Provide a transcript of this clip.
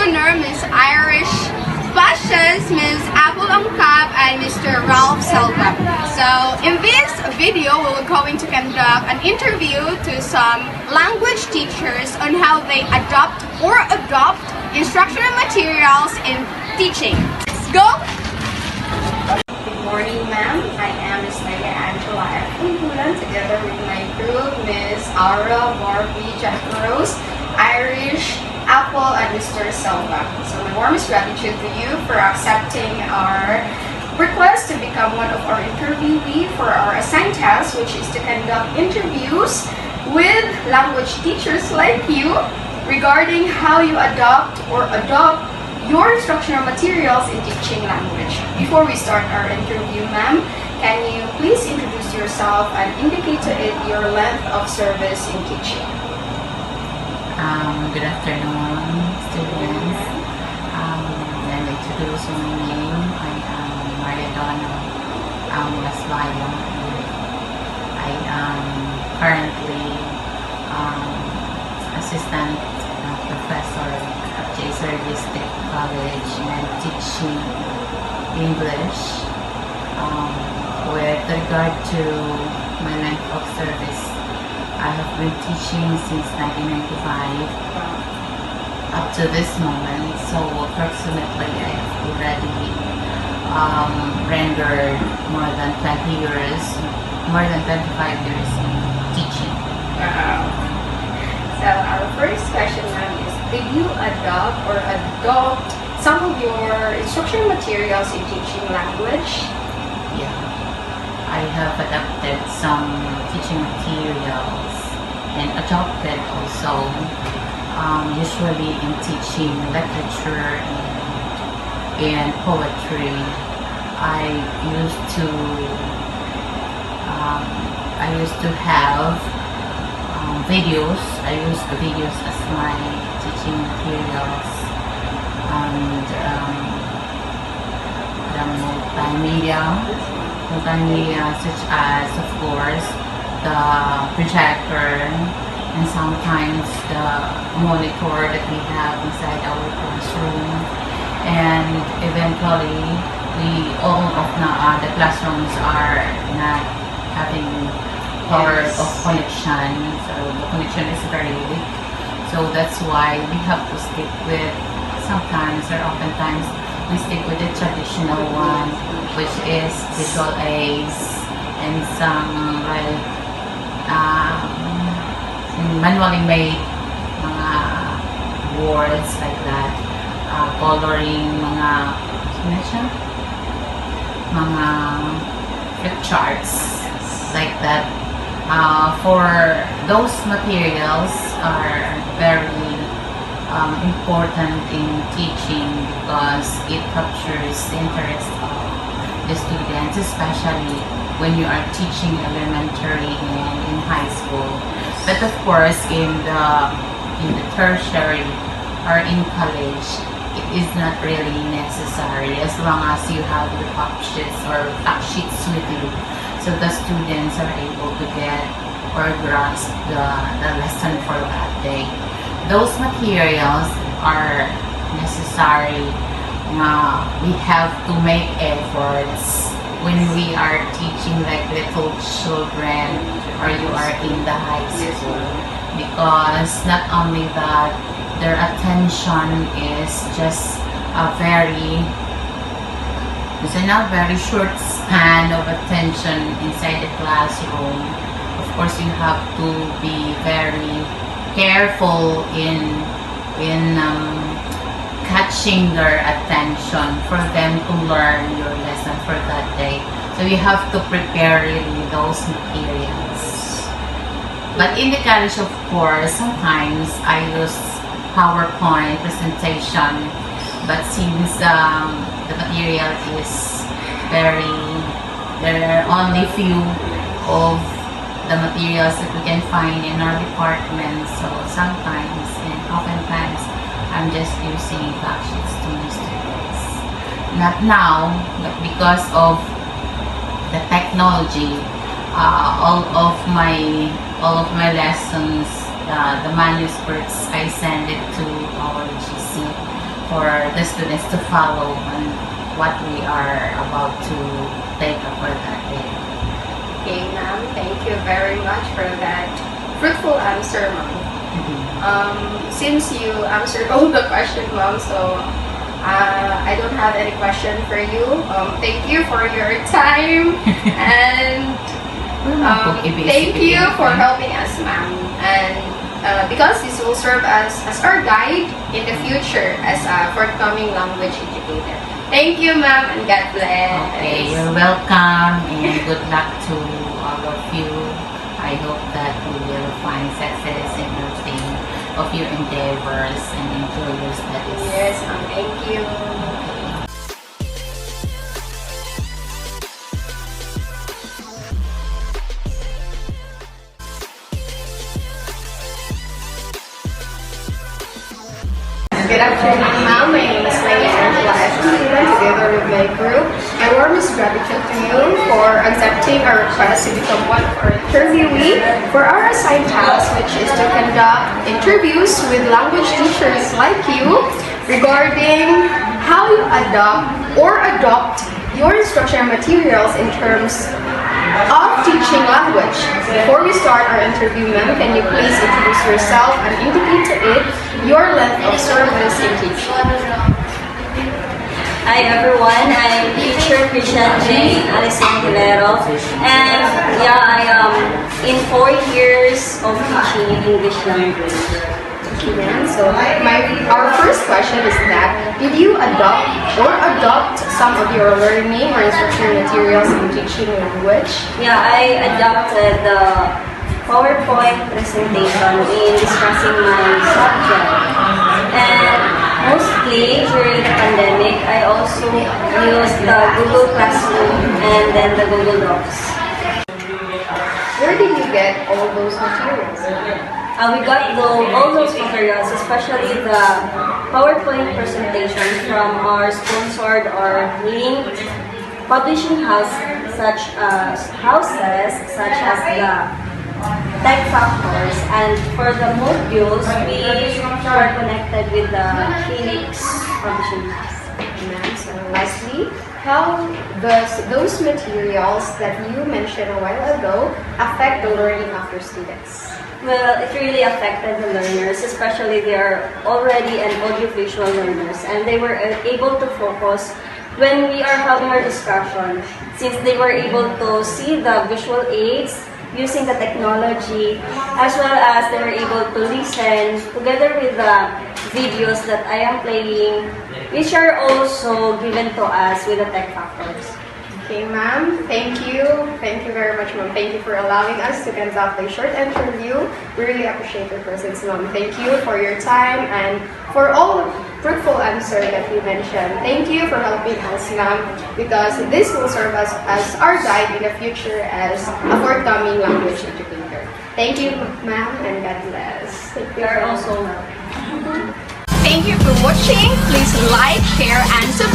winner, Miss Irish Passions, Ms. Apple Angkab, and Mr. Ralph Selva. So in this video, we will going to conduct an interview to some language teachers on how they adopt instructional materials in teaching. Let's go! Good morning, ma'am. I am Ms. Leia Angela F. Kumpulan, together with my group, Ms. Aura, Barbie, Jack Rose, Irish, Apple, and Mr. Selva. So my warmest gratitude to you for accepting our request to become one of our interviewee for our assigned task, which is to conduct interviews with language teachers like you regarding how you adopt your instructional materials in teaching language. Before we start our interview, ma'am, can you please introduce yourself and indicate to it your length of service in teaching? Good afternoon, students. I'd like to introduce my name. I am Maria Donna Lasvaya. I am currently assistant professor at Jaser District College and teaching English. With regard to my length of service, I have been teaching since 1995 up to this moment, so approximately I have already rendered more than 25 years in teaching. Wow. So our first question, ma'am, is did you adopt some of your instructional materials in teaching language? Yeah, I have adapted some teaching materials and adopted also, usually in teaching literature and poetry. I used to have videos. I use the videos as my teaching materials, and the multimedia such as, of course, the projector and sometimes the monitor that we have inside our classroom, and eventually all of the classrooms are not having power of connection, so the connection is very weak. So that's why we have to stick with, sometimes or oftentimes we stick with the traditional one, which is visual aids and some like manually made mga words like that, coloring mga flip charts like that. For those materials are very important in teaching because it captures the interest of the students, especially when you are teaching elementary and in high school. But of course, in the tertiary or in college, it is not really necessary as long as you have the fact sheets with you, so the students are able to get or grasp the lesson for that day. Those materials are necessary. We have to make efforts when we are teaching like little children or you are in the high school, because not only that, their attention is just it's a very short span of attention inside the classroom. Of course, you have to be very careful in catching their attention for them to learn your lesson for that day. So you have to prepare really those materials. But in the college, of course, sometimes I use PowerPoint presentation, but since the material is there are only few of the materials that we can find in our department, so sometimes and oftentimes I'm just using fact sheets to my students. Not now, but because of the technology, all of my lessons, the manuscripts, I send it to our GC for the students to follow on what we are about to take up for that day. Okay, ma'am. Thank you very much for that fruitful answer, ma'am. Since you answered all the questions, ma'am, so I don't have any question for you. Thank you for your time and thank you for helping us, ma'am. And because this will serve as our guide in the future as a forthcoming language educator. Thank you, ma'am, and God bless. Okay, you're welcome and good luck to all of you. I hope that you will find success in everything of your endeavors and enjoy your studies. Yes, ma'am. Thank you. Good afternoon, ma'am. My name is Lady Angela Esteban, together with my group. My warmest gratitude to you for accepting our request to become one of our interviewee for our assigned task, which is to conduct interviews with language teachers like you regarding how you adopt your instructional materials in terms of teaching language. Before we start our interview, ma'am, can you please introduce yourself and indicate to it your length of service in teaching? Hi everyone, I'm teacher Christian J. Alison Hilero, and yeah, I am in 4 years of teaching English language. Okay, ma'am. So our first question is that, did you adopt some of your learning or instructional materials in teaching language? Yeah, I adopted the PowerPoint presentation in discussing my subject, and mostly during the pandemic, I also used the Google Classroom and then the Google Docs. Where did you get all those materials? We got all those materials, especially the PowerPoint presentation from our sponsored or linked publishing houses such as the Tech Factors, and for the modules, we were connected with the Phoenix publishing house. So lastly, how does those materials that you mentioned a while ago affect the learning of your students? Well, it really affected the learners, especially they are already an audiovisual learners, and they were able to focus when we are having our discussion, since they were able to see the visual aids using the technology, as well as they were able to listen together with the videos that I am playing, which are also given to us with the Tech Factors. Okay, ma'am. Thank you. Thank you very much, ma'am. Thank you for allowing us to conduct a short interview. We really appreciate your presence, ma'am. Thank you for your time and for all the fruitful answers that you mentioned. Thank you for helping us, ma'am, because this will serve us as our guide in the future as a forthcoming language educator. Thank you, ma'am, and God bless. Thank you. They are also welcome. Thank you for watching. Please like, share, and subscribe.